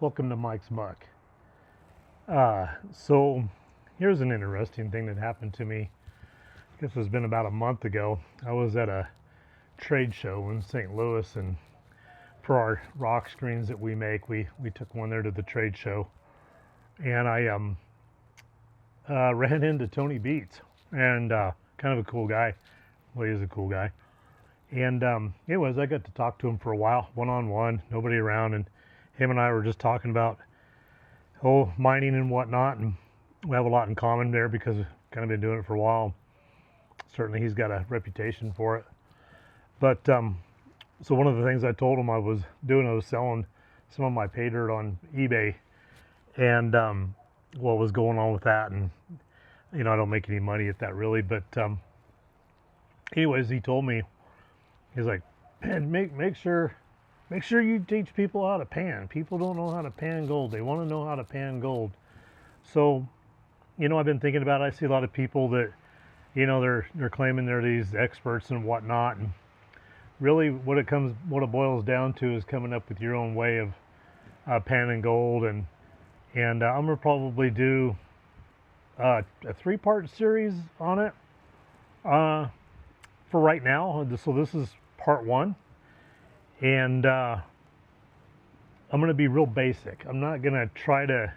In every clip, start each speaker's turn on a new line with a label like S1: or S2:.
S1: Welcome to Mike's Muck. So here's an interesting thing that happened to me. I guess it's been about a month ago. I was at a trade show in St. Louis, and for our rock screens that we make, we took one there to the trade show, and I ran into Tony Beets, and kind of a cool guy. Well, he is a cool guy. And anyways, I got to talk to him for a while, one-on-one, nobody around, and him and I were just talking about mining and whatnot, and we have a lot in common there because we've kind of been doing it for a while. Certainly he's got a reputation for it. But so one of the things I told him I was selling some of my pay dirt on eBay, and what was going on with that, and I don't make any money at that really, but anyways, he told me, he's like, man, make sure you teach people how to pan. People don't know how to pan gold. They want to know how to pan gold. So, I've been thinking about it. I see a lot of people that, they're claiming they're these experts and whatnot. And really what it boils down to is coming up with your own way of panning gold. And I'm going to probably do a 3-part series on it for right now. So this is part 1. And I'm going to be real basic. I'm not going to try to,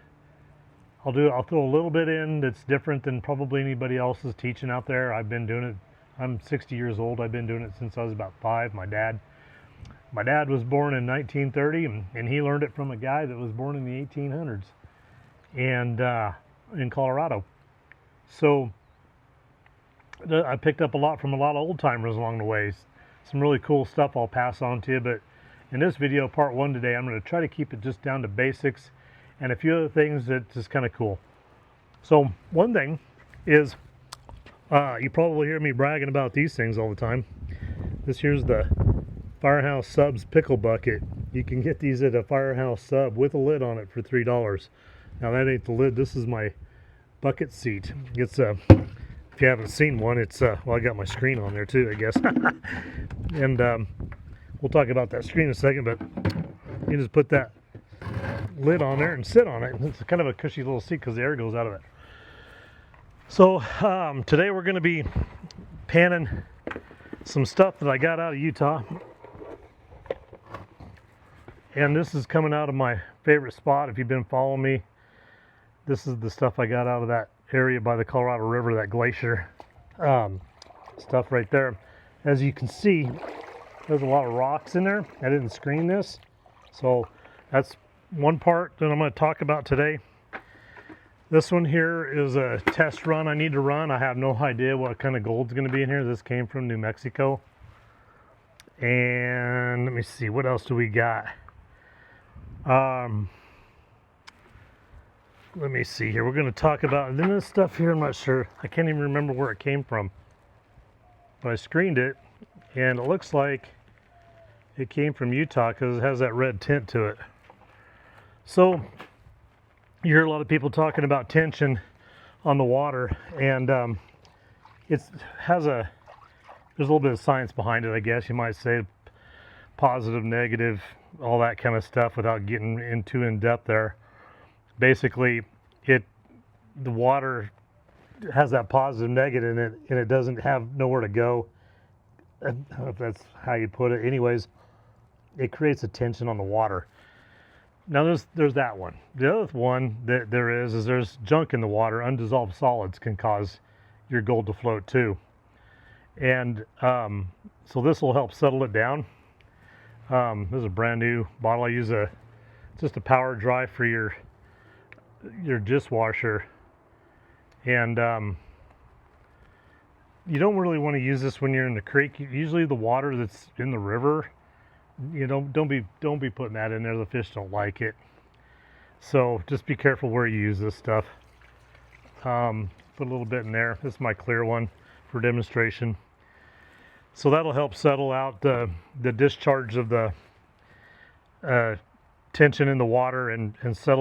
S1: I'll throw a little bit in that's different than probably anybody else is teaching out there. I've been doing it. I'm 60 years old. I've been doing it since I was about 5. My dad was born in 1930, and he learned it from a guy that was born in the 1800s and in Colorado. So I picked up a lot from a lot of old timers along the way. Some really cool stuff I'll pass on to you, but in this video, part 1 today, I'm going to try to keep it just down to basics and a few other things that's just kind of cool. So one thing is, you probably hear me bragging about these things all the time. This here's the Firehouse Subs pickle bucket. You can get these at a Firehouse Sub with a lid on it for $3. Now that ain't the lid, this is my bucket seat. It's if you haven't seen one, it's well, I got my screen on there too, I guess. And we'll talk about that screen in a second, but you just put that lid on there and sit on it. It's kind of a cushy little seat because the air goes out of it. So today we're going to be panning some stuff that I got out of Utah. And this is coming out of my favorite spot. If you've been following me, this is the stuff I got out of that area by the Colorado River, that glacier stuff right there. As you can see, there's a lot of rocks in there. I didn't screen this, so that's one part that I'm going to talk about today. This one here is a test run I need to run. I have no idea what kind of gold's going to be in here. This came from New Mexico. And let me see, what else do we got? Let me see here. We're going to talk about, and then this stuff here, I'm not sure. I can't even remember where it came from. But I screened it, and it looks like it came from Utah because it has that red tint to it. So you hear a lot of people talking about tension on the water, and there's a little bit of science behind it, I guess you might say. Positive, negative, all that kind of stuff without getting into in depth there. Basically, the water has that positive, negative in it, and it doesn't have nowhere to go. I don't know if that's how you put it. Anyways, it creates a tension on the water. Now there's that one. The other one that there is there's junk in the water. Undissolved solids can cause your gold to float too. And so this will help settle it down. This is a brand new bottle. I use just a power dry for your dishwasher, and you don't really want to use this when you're in the creek. Usually the water that's in the river, don't be putting that in there. The fish don't like it, so just be careful where you use this stuff. Put a little bit in there. This is my clear one for demonstration, so that'll help settle out the discharge of the tension in the water and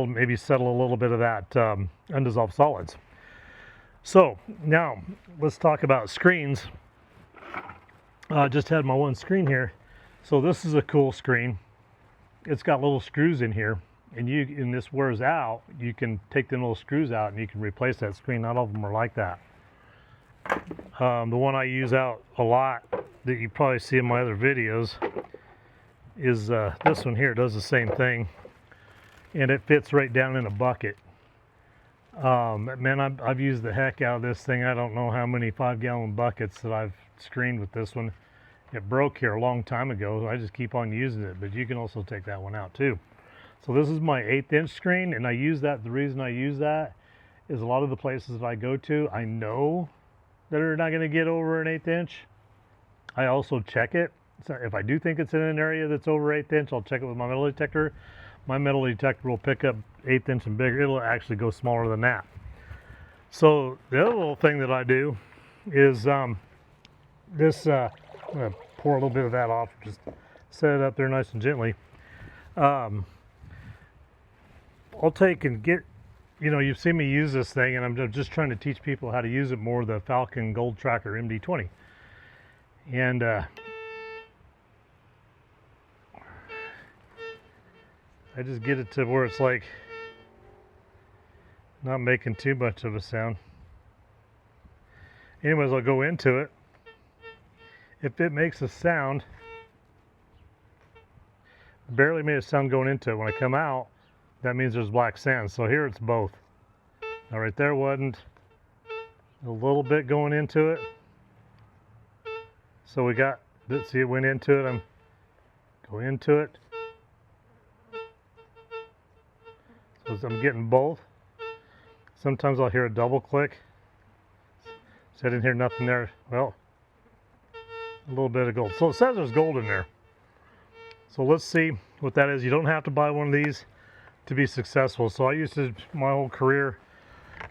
S1: maybe settle a little bit of that undissolved solids. So now let's talk about screens. I just had my one screen here. So this is a cool screen. It's got little screws in here, and this wears out, you can take them little screws out and you can replace that screen. Not all of them are like that. The one I use out a lot that you probably see in my other videos is this one here. It does the same thing, and it fits right down in a bucket. Man, I've used the heck out of this thing. I don't know how many 5-gallon buckets that I've screened with this one. It broke here a long time ago. I just keep on using it, but you can also take that one out too. So this is my 1/8-inch screen, and I use that. The reason I use that is a lot of the places that I go to, I know that are not going to get over an 1/8 inch. I also check it. So if I do think it's in an area that's over 1/8 inch, I'll check it with my metal detector. My metal detector will pick up 1/8 inch and bigger. It'll actually go smaller than that. So the other little thing that I do is this. I'm going to pour a little bit of that off. Just set it up there nice and gently. I'll take and get, you've seen me use this thing, and I'm just trying to teach people how to use it more, the Falcon Gold Tracker MD20. And I just get it to where it's like not making too much of a sound. Anyways, I'll go into it. If it makes a sound, barely made a sound going into it. When I come out, that means there's black sand. So here it's both. Now right there wasn't, a little bit going into it. So we got, see, it went into it. I'm going into it. So I'm getting both. Sometimes I'll hear a double click. So I didn't hear nothing there. Well, a little bit of gold. So it says there's gold in there. So let's see what that is. You don't have to buy one of these to be successful. So I used to, my whole career,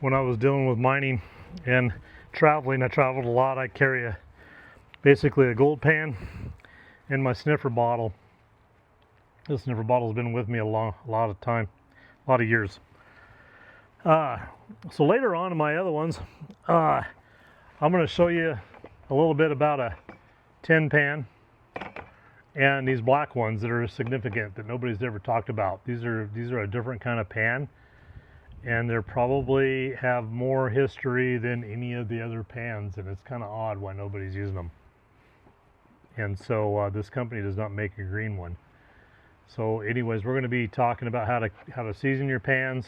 S1: when I was dealing with mining and traveling, I traveled a lot. I carry basically a gold pan and my sniffer bottle. This sniffer bottle has been with me a lot of time, a lot of years. So later on in my other ones, I'm going to show you a little bit about a tin pan and these black ones that are significant that nobody's ever talked about. These are a different kind of pan, and they probably have more history than any of the other pans, and it's kind of odd why nobody's using them. And so this company does not make a green one. So anyways, we're going to be talking about how to season your pans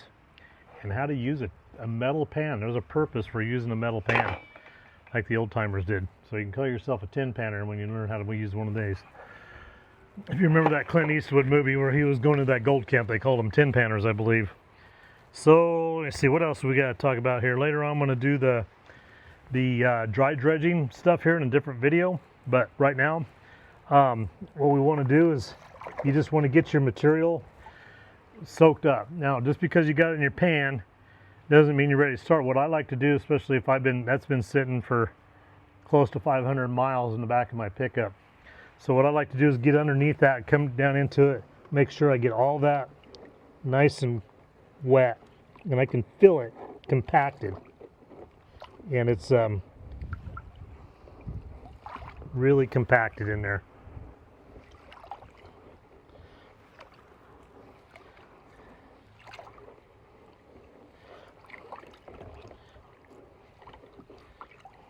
S1: and how to use a metal pan. There's a purpose for using a metal pan, like the old timers did. So you can call yourself a tin panner when you learn how to use one of these. If you remember that Clint Eastwood movie where he was going to that gold camp, they called them tin panners, I believe. So let's see, what else we got to talk about here. Later on, I'm going to do the dry dredging stuff here in a different video. But right now, what we want to do is you just want to get your material soaked up. Now, just because you got it in your pan doesn't mean you're ready to start. What I like to do, especially if that's been sitting for close to 500 miles in the back of my pickup. So what I like to do is get underneath that, come down into it, make sure I get all that nice and wet, and I can feel it compacted. And it's really compacted in there.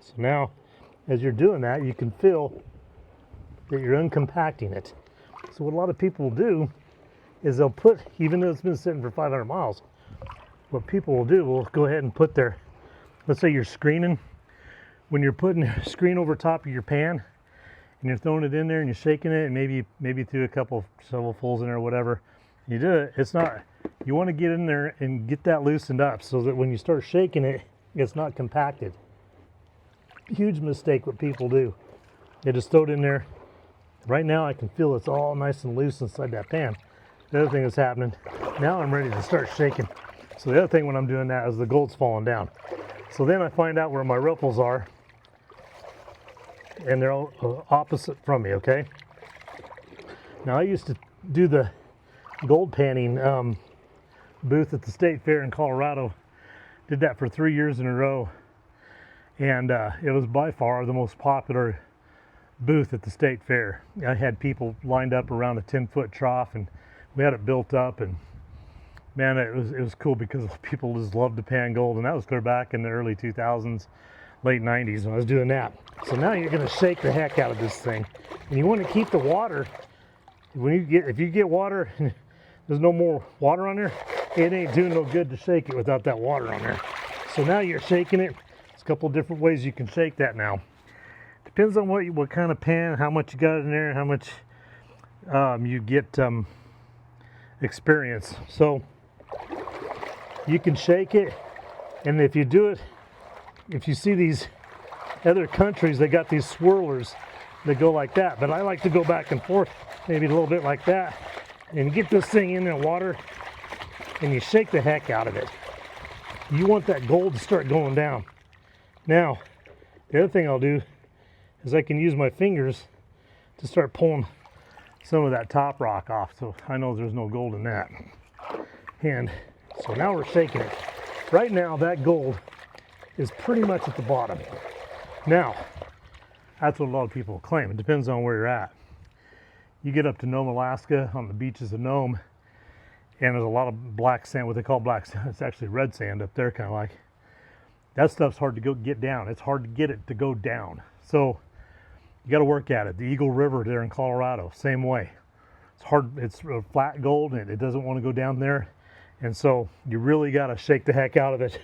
S1: So now, as you're doing that, you can feel that you're uncompacting it. So what a lot of people will do is they'll put, even though it's been sitting for 500 miles, what people will do will go ahead and put their, let's say you're screening, when you're putting a screen over top of your pan and you're throwing it in there and you're shaking it, and maybe threw a couple shovelfuls in there or whatever, you do it, it's not, you want to get in there and get that loosened up so that when you start shaking it, it's not compacted. Huge mistake what people do. They just throw it in there. Right now I can feel it's all nice and loose inside that pan. The other thing that's happening, now I'm ready to start shaking. So the other thing when I'm doing that is the gold's falling down. So then I find out where my ripples are, and they're all opposite from me, okay? Now I used to do the gold panning booth at the state fair in Colorado. Did that for 3 years in a row. And it was by far the most popular booth at the state fair. I had people lined up around a 10-foot trough, and we had it built up, and man, it was cool because people just loved to pan gold, and that was clear back in the early 2000s, late 90s when I was doing that. So now you're going to shake the heck out of this thing, and you want to keep the water. If you get water, there's no more water on there, it ain't doing no good to shake it without that water on there. So now you're shaking it. There's a couple different ways you can shake that now. Depends on what kind of pan, how much you got in there, how much you get experience. So you can shake it, and if you do it, if you see these other countries, they got these swirlers that go like that, but I like to go back and forth, maybe a little bit like that, and get this thing in the water, and you shake the heck out of it. You want that gold to start going down. Now, the other thing I'll do is I can use my fingers to start pulling some of that top rock off, so I know there's no gold in that. And so now we're shaking it. Right now, that gold is pretty much at the bottom. Now, that's what a lot of people claim. It depends on where you're at. You get up to Nome, Alaska, on the beaches of Nome, and there's a lot of black sand, what they call black sand. It's actually red sand up there, kind of like. That stuff's hard to get down. It's hard to get it to go down. So you got to work at it. The Eagle River there in Colorado, same way. It's hard. It's flat gold, and it doesn't want to go down there. And so you really got to shake the heck out of it,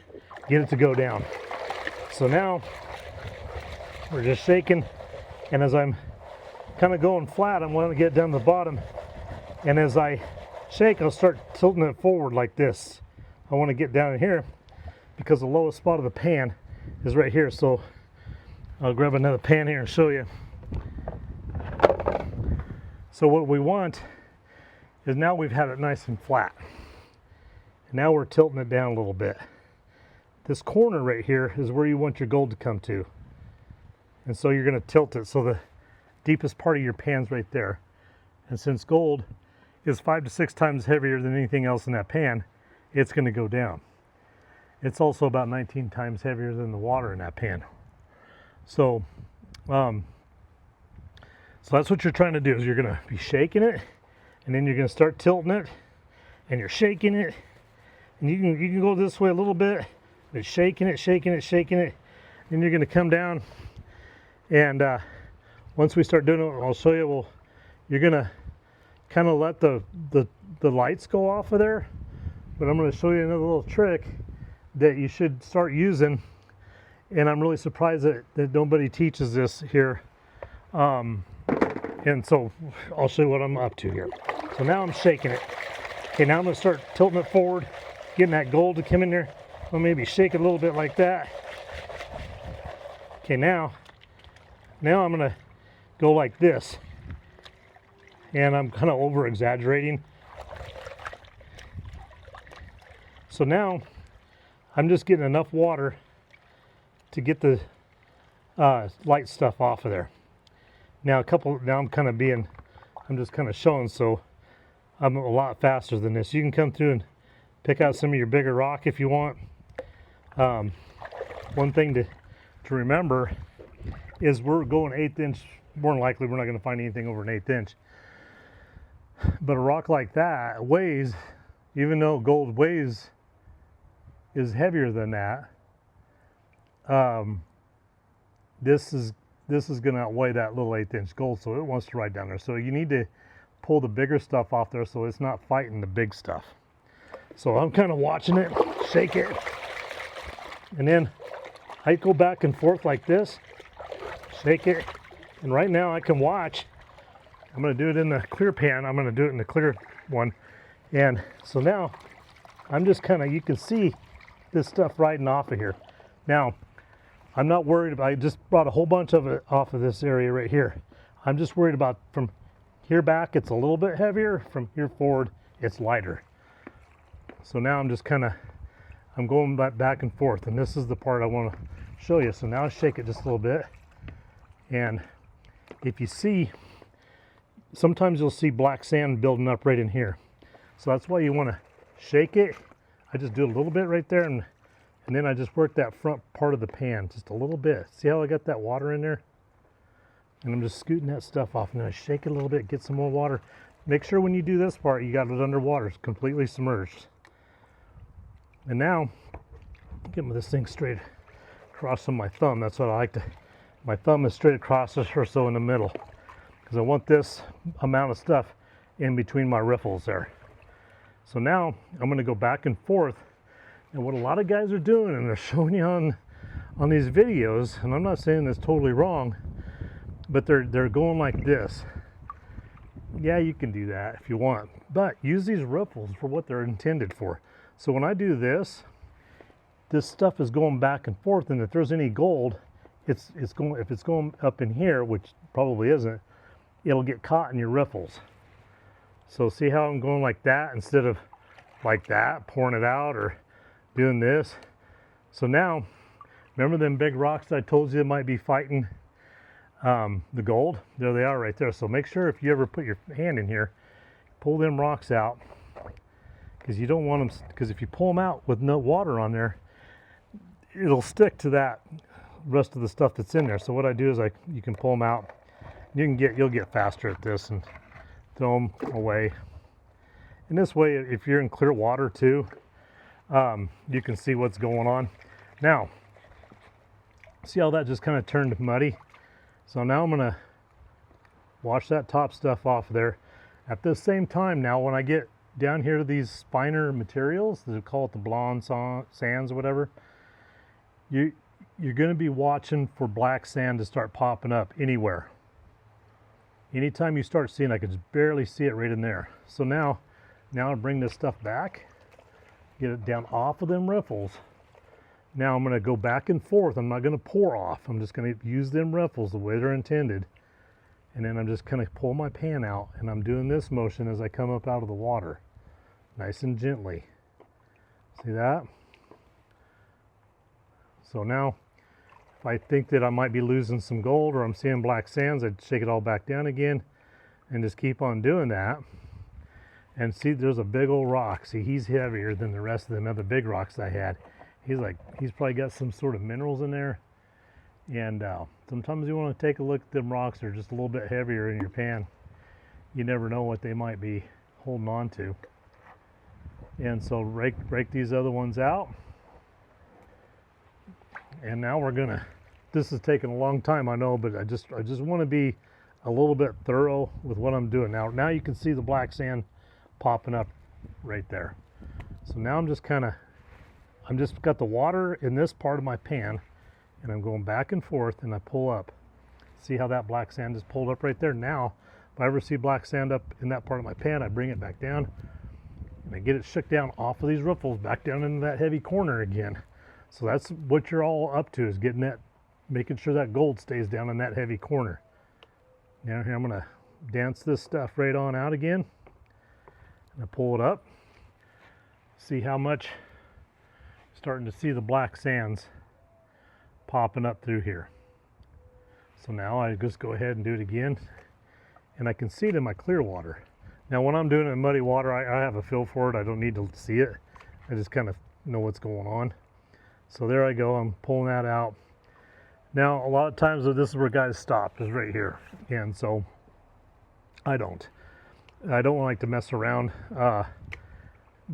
S1: get it to go down. So now we're just shaking, and as I'm kind of going flat, I'm going to get down to the bottom, and as I shake, I'll start tilting it forward like this. I want to get down in here because the lowest spot of the pan is right here. So I'll grab another pan here and show you. So what we want is, now we've had it nice and flat. And now we're tilting it down a little bit. This corner right here is where you want your gold to come to. And so you're going to tilt it so the deepest part of your pan's right there. And since gold is 5 to 6 times heavier than anything else in that pan, it's going to go down. It's also about 19 times heavier than the water in that pan. So that's what you're trying to do, is you're going to be shaking it, and then you're going to start tilting it, and you're shaking it, and you can go this way a little bit, but shaking it, then you're going to come down, and once we start doing it, I'll show you. Well, you're going to kind of let the lights go off of there, but I'm going to show you another little trick that you should start using, and I'm really surprised that nobody teaches this here. And so I'll show you what I'm up to here. So now I'm shaking it. Okay, now I'm going to start tilting it forward, getting that gold to come in there. I'll maybe shake it a little bit like that. Okay, now I'm going to go like this. And I'm kind of over exaggerating. So now I'm just getting enough water to get the light stuff off of there. Now I'm just kind of showing, so I'm a lot faster than this. You can come through and pick out some of your bigger rock if you want. One thing to remember is we're going 1/8 inch. More than likely, we're not going to find anything over an 1/8 inch. But a rock like that weighs, even though gold weighs, is heavier than that. This is going to outweigh that little 1/8 inch gold, so it wants to ride down there. So you need to pull the bigger stuff off there so it's not fighting the big stuff. So I'm kind of watching it, shake it, and then I go back and forth like this, shake it, and right now I can watch. I'm going to do it in the clear pan. I'm going to do it in the clear one. And so now I'm just kind of, you can see this stuff riding off of here. Now, I'm not worried about, I just brought a whole bunch of it off of this area right here. I'm just worried about from here back, it's a little bit heavier. From here forward, it's lighter. So now I'm just kind of, I'm going back and forth. And this is the part I want to show you. So now I shake it just a little bit. And if you see, sometimes you'll see black sand building up right in here. So that's why you want to shake it. I just do a little bit right there, and then I just work that front part of the pan just a little bit. See how I got that water in there? And I'm just scooting that stuff off, and then I shake it a little bit, get some more water. Make sure when you do this part, you got it underwater, it's completely submerged. And now, get this thing straight across on my thumb. That's what I like to, my thumb is straight across or so in the middle, because I want this amount of stuff in between my riffles there. So now I'm going to go back and forth. And what a lot of guys are doing, and they're showing you on these videos, and I'm not saying that's totally wrong, but they're going like this. Yeah, you can do that if you want, but use these riffles for what they're intended for. So when I do this, this stuff is going back and forth, and if there's any gold, it's going, if it's going up in here, which probably isn't, it'll get caught in your riffles. So see how I'm going like that instead of like that, pouring it out or doing this. So now, remember them big rocks I told you might be fighting the gold? There they are right there. So make sure if you ever put your hand in here, pull them rocks out, because you don't want them, because if you pull them out with no water on there, it'll stick to that rest of the stuff that's in there. So what I do is you can pull them out. You'll get faster at this and throw them away. And this way, if you're in clear water too, you can see what's going on. Now, see how that just kind of turned muddy? So now I'm gonna wash that top stuff off there. At the same time now, when I get down here to these finer materials, they call it the blonde sands or whatever, you're gonna be watching for black sand to start popping up anywhere. Anytime you start seeing, I can just barely see it right in there. So now I bring this stuff back, get it down off of them riffles. Now I'm going to go back and forth. I'm not going to pour off. I'm just going to use them riffles the way they're intended. And then I'm just going to pull my pan out, and I'm doing this motion as I come up out of the water. Nice and gently. See that? So now, if I think that I might be losing some gold or I'm seeing black sands, I'd shake it all back down again and just keep on doing that. And see, there's a big old rock. See, he's heavier than the rest of them other big rocks I had. He's probably got some sort of minerals in there. And sometimes you want to take a look at them rocks. They're just a little bit heavier in your pan. You never know what they might be holding on to. And so break these other ones out. And now we're gonna, this is taking a long time, I know, but I just want to be a little bit thorough with what I'm doing. Now you can see the black sand popping up right there. So now I'm just got the water in this part of my pan, and I'm going back and forth, and I pull up. See how that black sand is pulled up right there? Now, if I ever see black sand up in that part of my pan, I bring it back down, and I get it shook down off of these riffles, back down into that heavy corner again. So that's what you're all up to, is getting that, making sure that gold stays down in that heavy corner. Now here I'm gonna dance this stuff right on out again, and I pull it up. See how much, starting to see the black sands popping up through here. So now I just go ahead and do it again, and I can see it in my clear water. Now when I'm doing it in muddy water, I have a feel for it. I don't need to see it. I just kind of know what's going on. So there I go, I'm pulling that out. Now a lot of times this is where guys stop, is right here. And so I don't like to mess around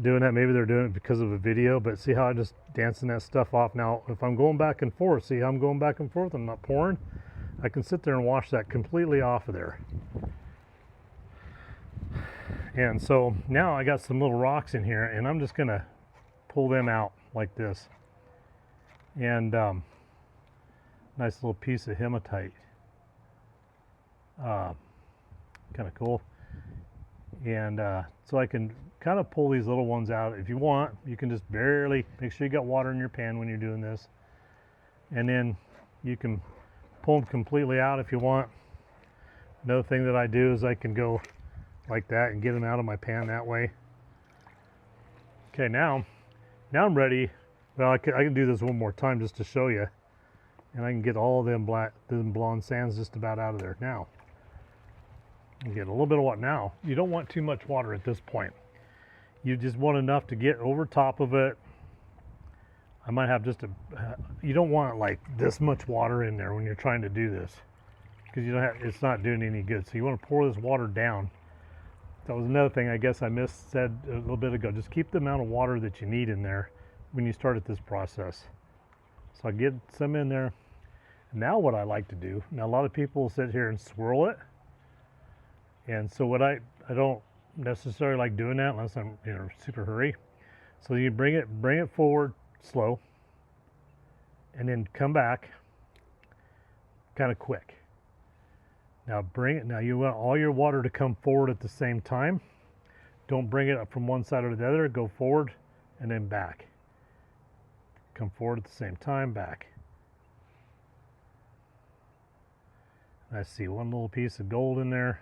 S1: doing that. Maybe they're doing it because of a video, but see how I'm just dancing that stuff off. Now if I'm going back and forth, see how I'm going back and forth, I'm not pouring. I can sit there and wash that completely off of there. And so now I got some little rocks in here, and I'm just gonna pull them out like this. And nice little piece of hematite, kind of cool. And so I can kind of pull these little ones out. If you want, you can just barely, make sure you got water in your pan when you're doing this, and then you can pull them completely out if you want. Another thing that I do is I can go like that and get them out of my pan that way. Okay, now I'm ready. Well, I can do this one more time just to show you, and I can get all of them blonde sands just about out of there. Now you get a little bit of water. Now you don't want too much water at this point. You just want enough to get over top of it. I might have just you don't want like this much water in there when you're trying to do this, because you don't have, it's not doing any good. So you want to pour this water down. That was another thing I guess I said a little bit ago. Just keep the amount of water that you need in there when you started this process. So I get some in there. Now what I like to do, now a lot of people sit here and swirl it. And so what I don't necessarily like doing that unless I'm in a super hurry. So you bring it forward slow and then come back kind of quick. Now you want all your water to come forward at the same time. Don't bring it up from one side or the other. Go forward and then back. Come forward at the same time, back. I see one little piece of gold in there.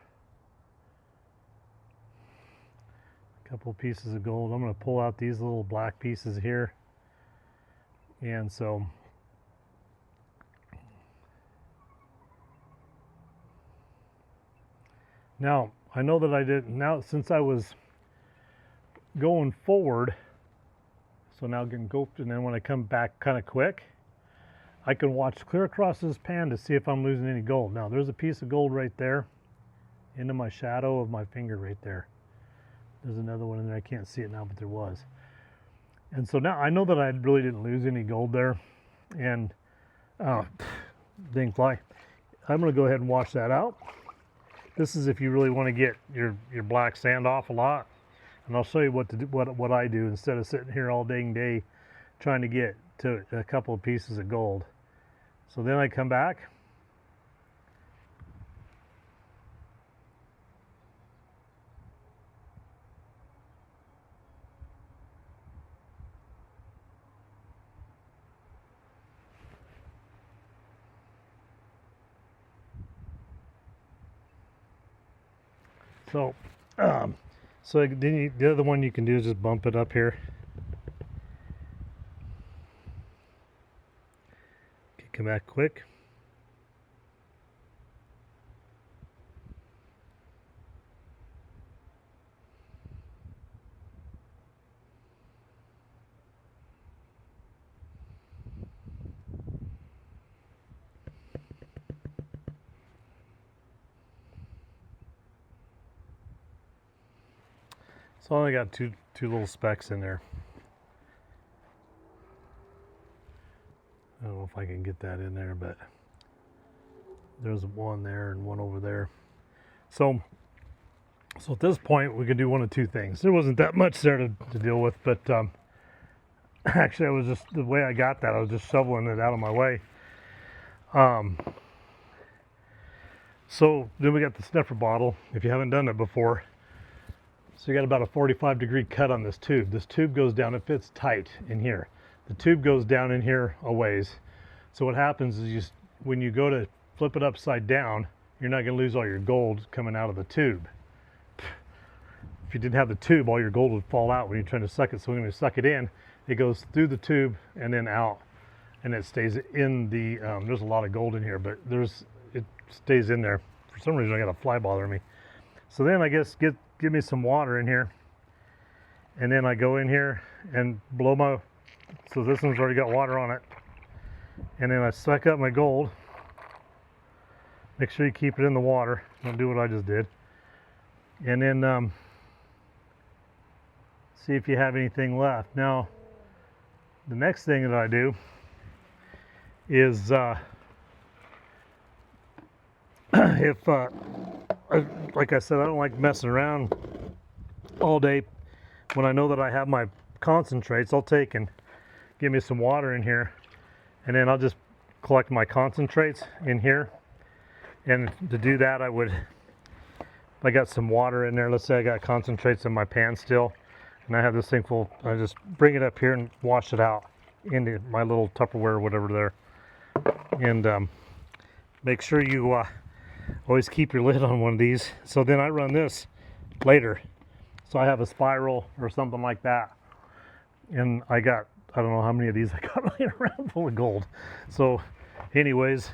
S1: A couple of pieces of gold. I'm going to pull out these little black pieces here. And so now I know that I did, now since I was going forward, so now I can go, and then when I come back kind of quick, I can watch clear across this pan to see if I'm losing any gold. Now there's a piece of gold right there into my shadow of my finger right there. There's another one in there. I can't see it now, but there was. And so now I know that I really didn't lose any gold there. And dang fly. I'm going to go ahead and wash that out. This is if you really want to get your black sand off a lot. And I'll show you what to do, what I do instead of sitting here all dang day trying to get to a couple of pieces of gold. So then I come back. So then the other one you can do is just bump it up here. Okay, come back quick. So I only got two little specks in there. I don't know if I can get that in there, but there's one there and one over there. So at this point we could do one of two things. There wasn't that much there to deal with, but actually I was just, the way I got that, I was just shoveling it out of my way. So then we got the sniffer bottle, if you haven't done that before. So you got about a 45-degree cut on this tube. This tube goes down, it fits tight in here. The tube goes down in here a ways. So what happens is when you go to flip it upside down, you're not going to lose all your gold coming out of the tube. If you didn't have the tube, all your gold would fall out when you're trying to suck it. So when you suck it in, it goes through the tube and then out, and it stays in the, there's a lot of gold in here, but it stays in there. For some reason I got a fly bothering me. So then I guess give me some water in here, and then I go in here and blow so this one's already got water on it, and then I suck up my gold. Make sure you keep it in the water, don't do what I just did, and then see if you have anything left. Now the next thing that I do is if like I said, I don't like messing around all day. When I know that I have my concentrates, I'll take and give me some water in here, and then I'll just collect my concentrates in here. And to do that, I got some water in there. Let's say I got concentrates in my pan still, and I have this thing full. I just bring it up here and wash it out into my little Tupperware or whatever there. And make sure you always keep your lid on one of these. So then I run this later. So I have a spiral or something like that. And I don't know how many of these I got laying around full of gold. So anyways,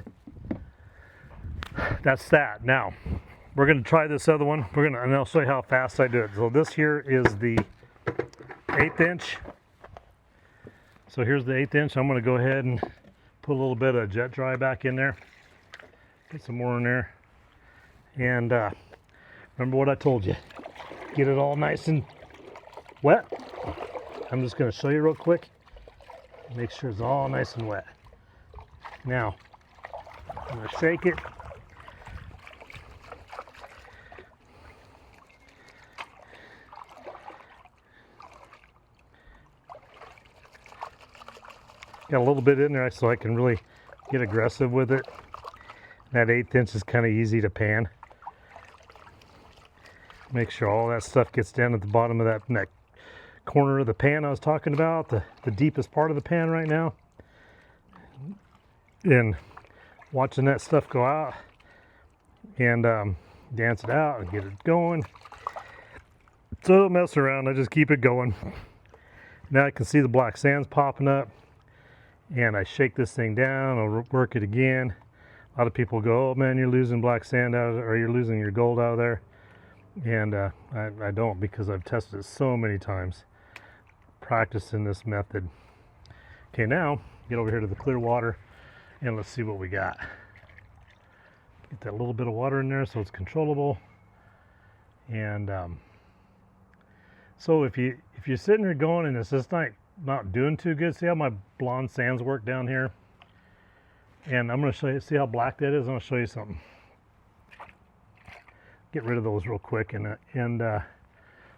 S1: that's that. Now, we're going to try this other one. And I'll show you how fast I do it. So this here is the 1/8 inch. So here's the 1/8 inch. I'm going to go ahead and put a little bit of jet dry back in there. Get some more in there. And remember what I told you. Get it all nice and wet. I'm just going to show you real quick. Make sure it's all nice and wet. Now, I'm going to shake it. Got a little bit in there so I can really get aggressive with it. That 1/8 inch is kind of easy to pan. Make sure all that stuff gets down at the bottom of that corner of the pan I was talking about, the deepest part of the pan right now. And watching that stuff go out and dance it out and get it going. So don't mess around, I just keep it going. Now I can see the black sands popping up, and I shake this thing down, I'll work it again. A lot of people go, oh man, you're losing black sand out of there, or you're losing your gold out of there. And I don't, because I've tested it so many times practicing this method. Okay, now get over here to the clear water and let's see what we got. Get that little bit of water in there so it's controllable. And so if you're sitting there going and it's just not doing too good, see how my blonde sands work down here? And I'm going to show you, see how black that is? I'm going to show you something. Get rid of those real quick, and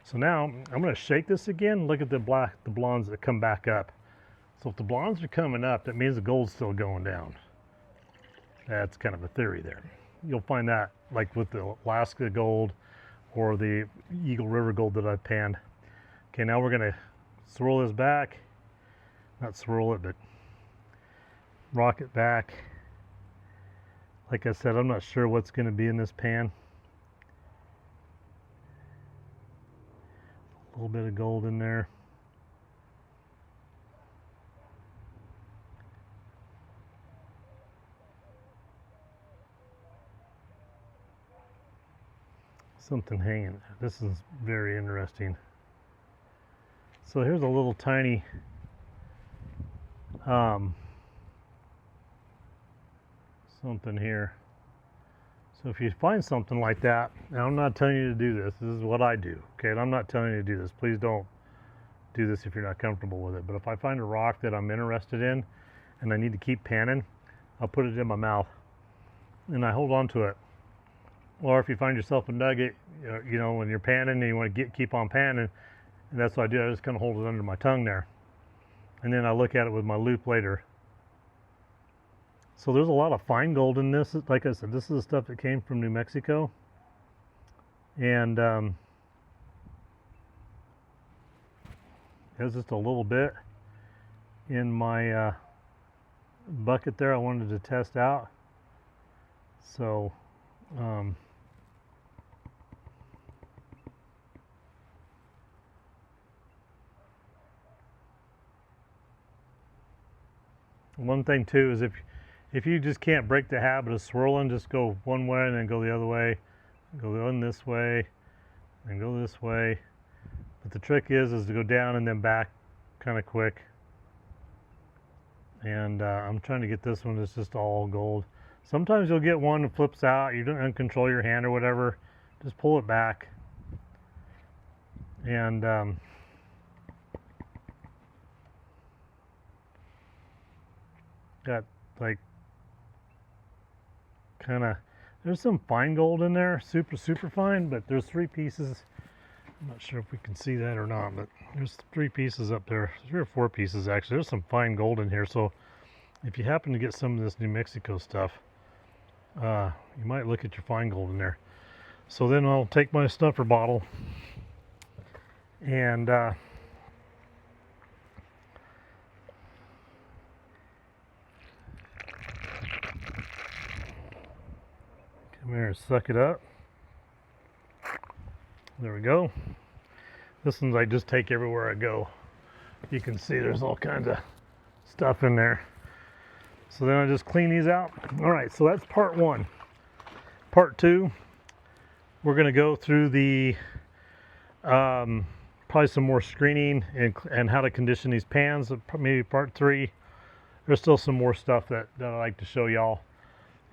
S1: so now I'm going to shake this again. Look at the blondes that come back up. So if the blondes are coming up, that means the gold's still going down. That's kind of a theory there. You'll find that like with the Alaska gold or the Eagle River gold that I've panned. Okay, now we're going to swirl this back. Not swirl it, but rock it back. Like I said, I'm not sure what's going to be in this pan. A little bit of gold in there. Something hanging. This is very interesting. So here's a little tiny something here. So if you find something like that, now I'm not telling you to do this. This is what I do. Okay, and I'm not telling you to do this. Please don't do this if you're not comfortable with it. But if I find a rock that I'm interested in and I need to keep panning, I'll put it in my mouth and I hold on to it. Or if you find yourself a nugget, you know, when you're panning and you want to keep on panning, and that's what I do. I just kind of hold it under my tongue there, and then I look at it with my loop later. So there's a lot of fine gold in this. Like I said, this is the stuff that came from New Mexico, and there's just a little bit in my bucket there I wanted to test out. So one thing too is if you just can't break the habit of swirling, just go one way and then go the other way, go in this way and go this way. But the trick is to go down and then back kind of quick. And I'm trying to get this one that's just all gold. Sometimes you'll get one that flips out, you don't control your hand or whatever, just pull it back. And got like kind of, there's some fine gold in there, super fine, but there's 3 pieces. I'm not sure if we can see that or not, but there's 3 pieces up there, 3 or 4 pieces actually. There's some fine gold in here, so if you happen to get some of this New Mexico stuff, you might look at your fine gold in there. So then I'll take my snuffer bottle and come here and suck it up. There we go. This one's I just take everywhere I go. You can see there's all kinds of stuff in there. So then I just clean these out. All right, so that's part 1. Part 2, we're going to go through the probably some more screening and how to condition these pans. Maybe part 3. There's still some more stuff that I like to show y'all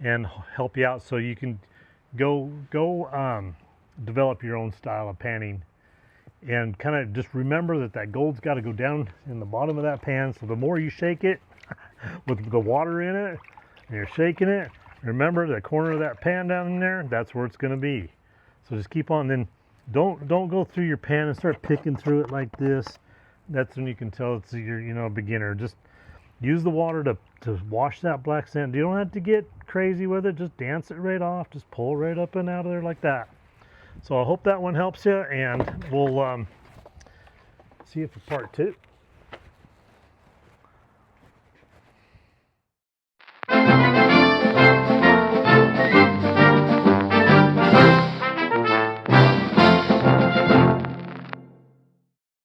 S1: and help you out so you can go develop your own style of panning and kind of just remember that that gold's got to go down in the bottom of that pan. So the more you shake it with the water in it, and you're shaking it, remember the corner of that pan down in there, that's where it's going to be. So just keep on. Then don't go through your pan and start picking through it like this. That's when you can tell it's a beginner. Just use the water to wash that black sand. You don't have to get crazy with it. Just dance it right off. Just pull right up and out of there like that. So I hope that one helps you, and we'll see you for part 2.